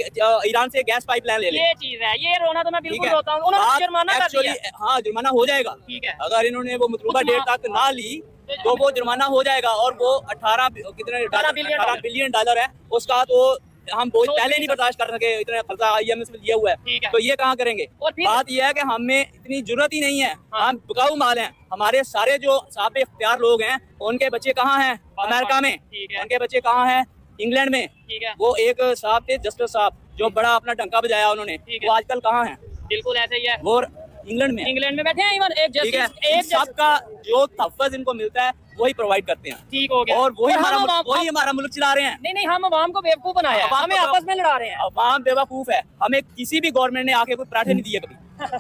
Speaker 6: ईरान से गैस पाइपलाइन ले लें।
Speaker 2: ये चीज है, ये रोना तो मैं
Speaker 6: ठीक
Speaker 2: बिल्कुल
Speaker 6: है,
Speaker 2: रोता हूँ। उन्होंने जुर्माना कर
Speaker 6: एक्चुअली
Speaker 2: दिया।
Speaker 6: हाँ जुर्माना हो जाएगा।
Speaker 2: ठीक है।
Speaker 6: अगर इन्होंने वो मतलूबा
Speaker 2: उतना-
Speaker 6: डेट तक ना ली तो वो जुर्माना हो जाएगा और वो 18 बिलियन डॉलर है उसका। तो हम वो पहले नहीं बर्दाश्त कर सके, इतना खर्चा IMF में दिया हुआ
Speaker 2: ठीक
Speaker 6: है,
Speaker 2: है।
Speaker 6: तो ये कहाँ करेंगे।
Speaker 2: और फिर-
Speaker 6: बात यह है कि हमें इतनी जरूरत ही नहीं है,
Speaker 2: हाँ।
Speaker 6: हम बिकाऊ माल हैं। हमारे सारे जो साहब इख्तियार लोग हैं उनके बच्चे कहाँ हैं, अमेरिका में।
Speaker 2: ठीक है।
Speaker 6: उनके बच्चे कहाँ हैं, इंग्लैंड में।
Speaker 2: ठीक है,
Speaker 6: वो एक साहब थे जस्टिस साहब जो बड़ा अपना डंका बजाया उन्होंने,
Speaker 2: ठीक है।
Speaker 6: वो आजकल कहाँ हैं,
Speaker 2: बिल्कुल ऐसे ही है।
Speaker 6: वो इंग्लैंड में।
Speaker 2: इंग्लैंड में बैठे हैं, इवन एक
Speaker 6: ठीक है,
Speaker 2: जस्टिस एक
Speaker 6: सबका जो तहफ़्फ़ुज़ इनको मिलता है वही प्रोवाइड करते हैं
Speaker 2: ठीक हो गया।
Speaker 6: और वही
Speaker 2: हम
Speaker 6: हमारा मुल्क चला रहे हैं।
Speaker 2: नहीं, हम अवाम को बेवकूफ बनाया है,
Speaker 6: अवाम
Speaker 2: हमें
Speaker 6: को-
Speaker 2: आपस में लड़ा रहे हैं।
Speaker 6: अवाम बेवकूफ है, हमें किसी भी गवर्नमेंट ने आके कोई पराठे नहीं दिए कभी।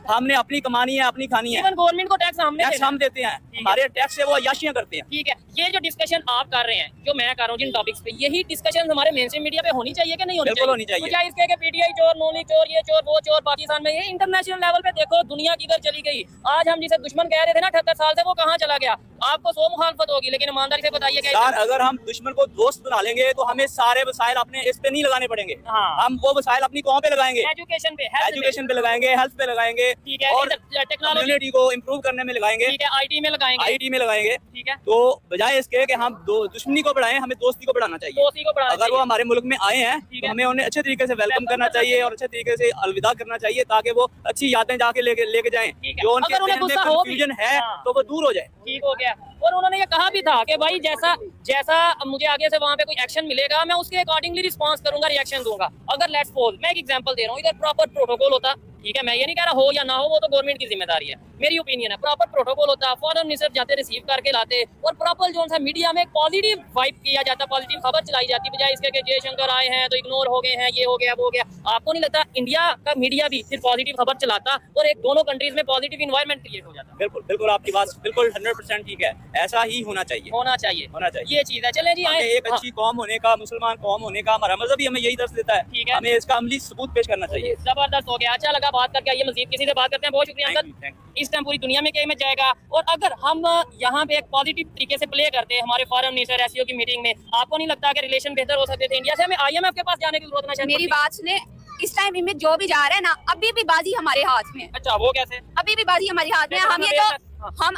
Speaker 6: हमने अपनी कमानी है, अपनी खानी है,
Speaker 2: इवन गवर्नमेंट को टैक्स हमने
Speaker 6: टैक्स
Speaker 2: देना है।
Speaker 6: हम देते हैं, हमारे टैक्स से वो अय्याशियां करते हैं।
Speaker 2: ठीक है, ये जो डिस्कशन आप कर रहे हैं, जो मैं कर रहा हूँ जिन टॉपिक्स पे, यही डिस्कशन हमारे मेन स्ट्रीम मीडिया पे होनी चाहिए कि नहीं होनी
Speaker 6: बिल्कुल होनी चाहिए।
Speaker 2: तो क्या इसके PTI चोर, नोनी चोर, ये चोर, वो चोर, पाकिस्तान में ये इंटरनेशनल लेवल पे देखो दुनिया किधर चली गई। आज हम जिसे दुश्मन कह रहे थे ना 78 साल से, वो कहाँ चला गया। आपको 100 मुखालफत होगी, लेकिन ईमानदारी से बताइए क्या
Speaker 6: यार अगर हम दुश्मन को दोस्त बना लेंगे तो हमें सारे वसाइल अपने इस पे नहीं लगाने पड़ेंगे।
Speaker 2: हाँ।
Speaker 6: हम वो वसाइल अपनी कौम पे लगाएंगे,
Speaker 2: एजुकेशन पे, health पे,
Speaker 6: एजुकेशन पे लगाएंगे, हेल्थ पे लगाएंगे,
Speaker 2: ठीक है,
Speaker 6: और
Speaker 2: टेक्नोलॉजी,
Speaker 6: कम्युनिटी को इम्प्रूव करने में लगाएंगे,
Speaker 2: ठीक है, IT में लगाएंगे।
Speaker 6: IT में लगाएंगे।
Speaker 2: ठीक है,
Speaker 6: तो बजाय इसके कि हम दुश्मनी को बढ़ाएं, हमें दोस्ती को बढ़ाना चाहिए।
Speaker 2: दोस्ती को बढ़ाना
Speaker 6: अगर वो
Speaker 2: चाहिए।
Speaker 6: हमारे मुल्क में आए हैं
Speaker 2: ठीक
Speaker 6: तो
Speaker 2: है।
Speaker 6: हमें उन्हें अच्छे तरीके से वेलकम करना चाहिए और अच्छे तरीके से अलविदा करना चाहिए ताकि वो अच्छी यादें जाके लेके जाएं।
Speaker 2: ठीक है।
Speaker 6: जो उनके
Speaker 2: अगर उन्हें
Speaker 6: जहन में
Speaker 2: गुस्सा हो भी-
Speaker 6: कंफ्यूजन है
Speaker 2: हाँ।
Speaker 6: तो वो दूर हो जाए।
Speaker 2: ठीक हो गया। और उन्होंने ये कहा भी था कि भाई जैसा जैसा मुझे आगे से वहाँ पे कोई एक्शन मिलेगा, मैं उसके अकॉर्डिंगली रिस्पांस करूंगा, रिएक्शन दूंगा। अगर लेट्स सपोज, मैं एक एग्जांपल दे रहा हूँ, इधर प्रॉपर प्रोटोकॉल होता, ठीक है, मैं ये नहीं कह रहा हो या ना हो, वो तो गवर्नमेंट की जिम्मेदारी है, मेरी ओपिनियन है। प्रॉपर प्रोटोकॉल होता, फॉरेन मिनिस्टर जाते, रिसीव करके लाते, और प्रॉपर जो सा मीडिया में एक पॉजिटिव वाइब किया जाता, पॉजिटिव खबर चलाई जाती, बजाय इसके कि जयशंकर आए हैं तो इग्नोर हो गए हैं, ये हो गया, वो हो गया। आपको नहीं लगता इंडिया का मीडिया भी सिर्फ पॉजिटिव खबर चलाता और एक दोनों कंट्रीज में पॉजिटिव इन्वायरमेंट क्रिएट हो जाता?
Speaker 6: बिल्कुल बिल्कुल आपकी बात बिल्कुल 100% ठीक है, ऐसा ही होना चाहिए।
Speaker 2: होना चाहिए,
Speaker 6: होना चाहिए।
Speaker 2: ये चीज है। चले जी,
Speaker 6: हमें
Speaker 2: आए
Speaker 6: एक अच्छी कौम होने का, मुसलमान कौम होने का हमारा मजहब ही हमें यही दर्श देता है।
Speaker 2: ठीक है।
Speaker 6: हमें इसका अमली सबूत पेश करना चाहिए।
Speaker 2: जबरदस्त हो गया, अच्छा लगा बात करके। आइए मजीद किसी से बात करते हैं। बहुत शुक्रिया
Speaker 6: Thank you,
Speaker 2: अंकल।
Speaker 6: thank
Speaker 2: इस टाइम पूरी दुनिया में क्या इमेज जाएगा, और अगर हम यहाँ पे एक पॉजिटिव तरीके से प्ले करते हैं हमारे फॉरेन मिनिस्टर SCO की मीटिंग में, आपको नहीं लगता कि रिलेशन बेहतर हो सकते थे इंडिया से? हमें IMF के पास जाने की जरूरत ना शायद
Speaker 7: मेरी
Speaker 2: पड़ती।
Speaker 7: बात सुने, इस टाइम इमेज जो भी जा रहा है ना, अभी भी बाजी हमारे हाथ में है।
Speaker 2: अच्छा, वो कैसे?
Speaker 7: अभी भी बाजी हमारे हाथ में है। हम ये तो हम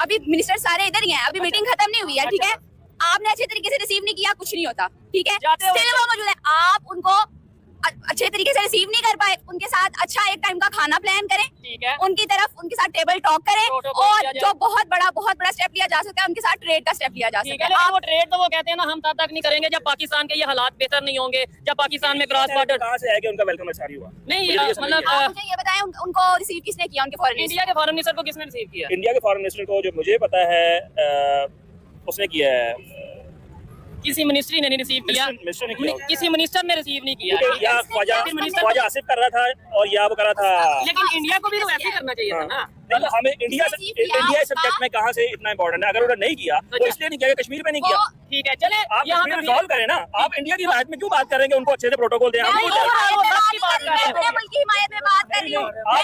Speaker 7: अभी मिनिस्टर सारे इधर ही हैं, अभी मीटिंग खत्म नहीं हुई है, ठीक है। आपने अच्छे तरीके से रिसीव नहीं किया, कुछ नहीं होता, ठीक है।
Speaker 2: जाते हो
Speaker 7: स्टिल वो मौजूद है, आप उनको अच्छे तरीके से रिसीव नहीं कर पाए, उनके साथ अच्छा एक टाइम का खाना प्लान करें,
Speaker 2: ठीक है,
Speaker 7: उनकी तरफ उनके साथ टेबल टॉक करें,
Speaker 2: प्रोटोकॉल
Speaker 7: और
Speaker 2: किया जाए।
Speaker 7: जो बहुत बड़ा स्टेप लिया जा सकता है, उनके साथ ट्रेड का स्टेप लिया जा
Speaker 2: ठीक
Speaker 7: सकता
Speaker 2: है।
Speaker 7: है।
Speaker 2: लेकिन वो ट्रेड तो वो कहते हैं ना, हम तब तक नहीं करेंगे जब पाकिस्तान के ये हालात बेहतर नहीं होंगे, जब पाकिस्तान में क्रॉस बॉर्डर
Speaker 1: कहाँ से है कि उनका वेलकम अच्छा हुआ?
Speaker 2: नहीं,
Speaker 1: मुझे ये समझ
Speaker 2: मतलब
Speaker 1: नहीं
Speaker 7: आप मुझे ये बताएं, उनको रिसीव किसने किया, उनके फॉरेन
Speaker 2: इंडिया के फॉरेन मिनिस्टर को किसने रिसीव किया?
Speaker 1: इंडिया के फॉरेन मिनिस्टर को जो मुझे पता है उसने किया है,
Speaker 2: किसी मिनिस्ट्री ने नहीं रिसीव किया,
Speaker 1: मिनिस्टर ने किया होगा।
Speaker 2: किसी मिनिस्टर ने रिसीव नहीं किया।
Speaker 1: क्योंकि या ख्वाजा आसिफ कर रहा था और या वो कर रहा था।
Speaker 2: लेकिन इंडिया को भी तो वैसे ही करना चाहिए था ना।
Speaker 1: नहीं, हमें इंडिया सब्जेक्ट में कहाँ से इतना इम्पोर्टेंट है? अगर उन्होंने नहीं किया तो इसलिए नहीं किया, कश्मीर में नहीं किया।
Speaker 2: ठीक है, चले
Speaker 1: आप
Speaker 2: यहाँ
Speaker 1: कश्मीर
Speaker 2: पे
Speaker 1: रिजॉल्व करें ना, आप इंडिया की हिमायत में क्यों बात करेंगे? उनको अच्छे से प्रोटोकॉल दें। हम
Speaker 2: नहीं,
Speaker 1: क्यों जाएं?
Speaker 2: वो बात की बात कर रहे हैं।
Speaker 7: अपने मुल्क की हिमायत में बात कर रही हूँ।
Speaker 1: आप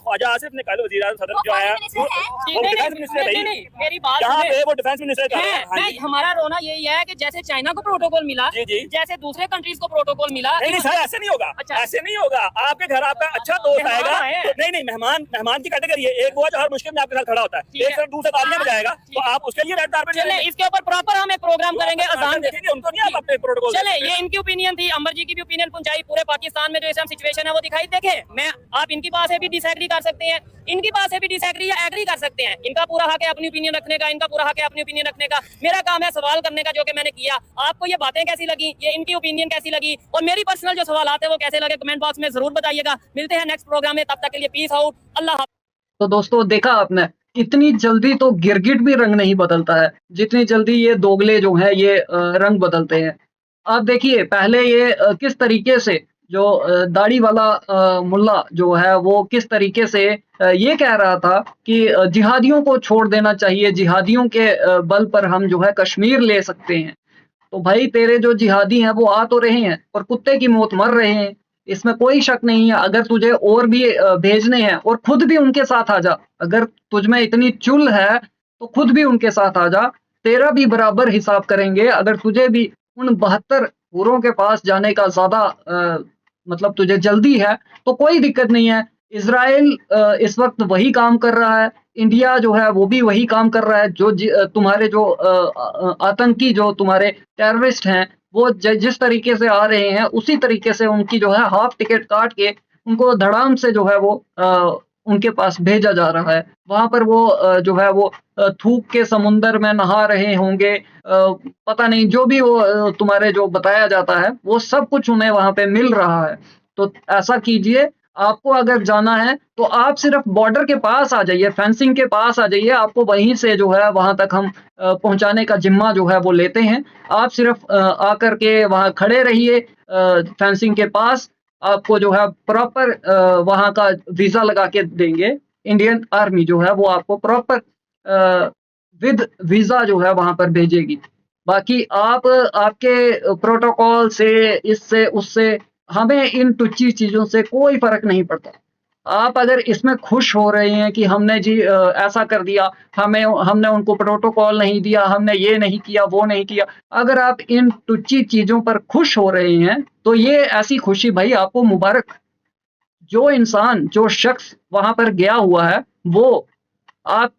Speaker 1: ख्वाजा आसिफ ने कल वज़ीर आज़म सदर जो आया वो डिफेंस मिनिस्टर है
Speaker 2: नहीं, मेरी बात
Speaker 1: यहाँ
Speaker 2: सुनिए।
Speaker 1: पे वो डिफेंस मिनिस्टर
Speaker 2: है, नहीं, हमारा रोना यही है कि जैसे चाइना को प्रोटोकॉल मिला,
Speaker 1: जी, जी।
Speaker 2: जैसे दूसरे कंट्रीज को प्रोटोकॉल मिला।
Speaker 1: नहीं सर, ऐसे नहीं होगा।
Speaker 2: अच्छा।
Speaker 1: ऐसे नहीं होगा। आपके घर आपका अच्छा दोस्त
Speaker 2: मेहमान
Speaker 1: आएगा
Speaker 2: आए।
Speaker 1: तो नहीं मेहमान की कैटेगरी है। एक वो जो हर मुश्किल में आपके साथ खड़ा होता है,
Speaker 2: ठीक है।
Speaker 1: एक तरफ दूसरा तालियां बजाएगा, तो आप उसके लिए रेड कार्पेट
Speaker 2: चले इसके ऊपर प्रॉपर हम एक प्रोग्राम करेंगे, अजान
Speaker 1: देखेंगे। उनको नहीं आप अपने प्रोटोकॉल
Speaker 2: चले, ये इनकी ओपिनियन थी, अमर जी की भी ओपिनियन पहुंचाई, पूरे पाकिस्तान में जो इस टाइम सिचुएशन है वो दिखाई देखे। मैं आप इनकी बात से भी डिसएग्री कर सकते हैं, इनकी बात से भी डिसएग्री या एग्री कर सकते हैं। इनका पूरा हक है अपनी ओपिनियन रखने का, इनका पूरा हक है अपनी ओपिनियन रखने का। मेरा काम है सवाल करने का, जो कि मैंने किया। आपको ये बातें कैसी लगी, ये इनकी ओपिनियन कैसी लगी और मेरी पर्सनल जो सवाल आते हैं वो कैसे लगे, कमेंट बॉक्स में जरूर बताइएगा। मिलते हैं नेक्स्ट प्रोग्राम में, तब तक के लिए पीस आउट, अल्लाह।
Speaker 3: तो दोस्तों देखा आपने, इतनी जल्दी तो गिरगिट भी रंग नहीं बदलता है जितनी जल्दी ये दोगले जो हैं ये रंग बदलते हैं। आप देखिए पहले ये किस तरीके से जो दाढ़ी वाला मुल्ला जो है वो किस तरीके से ये कह रहा था कि जिहादियों को छोड़ देना चाहिए, जिहादियों के बल पर हम जो है कश्मीर ले सकते हैं। तो भाई तेरे जो जिहादी हैं वो आ तो रहे हैं और कुत्ते की मौत मर रहे हैं, इसमें कोई शक नहीं है। अगर तुझे और भी भेजने हैं और खुद भी उनके साथ आ जा, अगर तुझ में इतनी चुल है तो खुद भी उनके साथ आ जा, तेरा भी बराबर हिसाब करेंगे। अगर तुझे भी उन 72 हूरों के पास जाने का ज्यादा मतलब तुझे जल्दी है तो कोई दिक्कत नहीं है। इजराइल इस वक्त वही काम कर रहा है, इंडिया जो है वो भी वही काम कर रहा है। जो तुम्हारे जो आतंकी जो तुम्हारे टेररिस्ट हैं वो जिस तरीके से आ रहे हैं उसी तरीके से उनकी जो है हाफ टिकट काट के उनको धड़ाम से जो है वो उनके पास भेजा जा रहा है। वहां पर वो जो है वो थूक के समुंदर में नहा रहे होंगे, पता नहीं जो भी वो तुम्हारे जो बताया जाता है वो सब कुछ उन्हें वहां पे मिल रहा है। तो ऐसा कीजिए, आपको अगर जाना है तो आप सिर्फ बॉर्डर के पास आ जाइए, फेंसिंग के पास आ जाइए, आपको वहीं से जो है वहां तक हम पहुंचाने का जिम्मा जो है वो लेते हैं। आप सिर्फ आकर के वहां खड़े रहिए फेंसिंग के पास, आपको जो है प्रॉपर वहां का वीजा लगा के देंगे। इंडियन आर्मी जो है वो आपको प्रॉपर विद वीजा जो है वहां पर भेजेगी। बाकी आप आपके प्रोटोकॉल से इससे उससे हमें इन तुच्छी चीजों से कोई फर्क नहीं पड़ता। आप अगर इसमें खुश हो रहे हैं कि हमने जी ऐसा कर दिया, हमने उनको प्रोटोकॉल नहीं दिया, हमने ये नहीं किया वो नहीं किया, अगर आप इन तुच्छी चीजों पर खुश हो रहे हैं तो ये ऐसी खुशी भाई आपको मुबारक। जो इंसान जो शख्स वहां पर गया हुआ है वो आप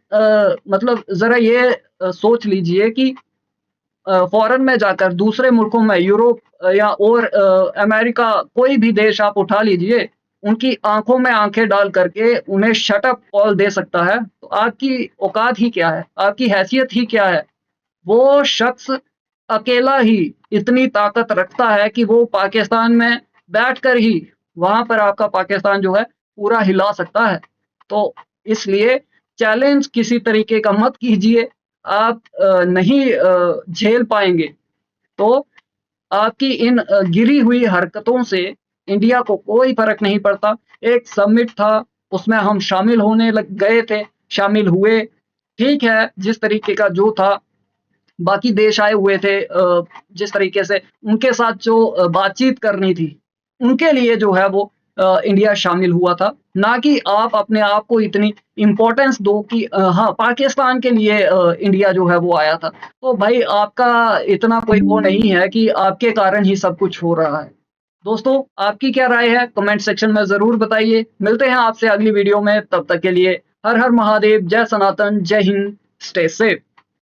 Speaker 3: मतलब जरा ये सोच लीजिए कि फॉरेन में जाकर दूसरे मुल्कों में यूरोप या और अमेरिका कोई भी देश आप उठा लीजिए, उनकी आंखों में आंखें डाल करके उन्हें शट अप कॉल दे सकता है, तो आपकी औकात ही क्या है, आपकी हैसियत ही क्या है। वो शख्स अकेला ही इतनी ताकत रखता है कि वो पाकिस्तान में बैठकर ही वहां पर आपका पाकिस्तान जो है पूरा हिला सकता है। तो इसलिए चैलेंज किसी तरीके का मत कीजिए, आप नहीं झेल पाएंगे। तो आपकी इन गिरी हुई हरकतों से इंडिया को कोई फर्क नहीं पड़ता। एक समिट था उसमें हम शामिल होने गए थे, शामिल हुए, ठीक है, जिस तरीके का जो था बाकी देश आए हुए थे, जिस तरीके से उनके साथ जो बातचीत करनी थी उनके लिए जो है वो इंडिया शामिल हुआ था, ना कि आप अपने आप को इतनी इम्पोर्टेंस दो कि हाँ पाकिस्तान के लिए इंडिया जो है वो आया था। तो भाई आपका इतना कोई वो नहीं है कि आपके कारण ही सब कुछ हो रहा है। दोस्तों आपकी क्या राय है कमेंट सेक्शन में जरूर बताइए। मिलते हैं आपसे अगली वीडियो में, तब तक के लिए हर हर महादेव, जय सनातन, जय हिंद, स्टे सेफ।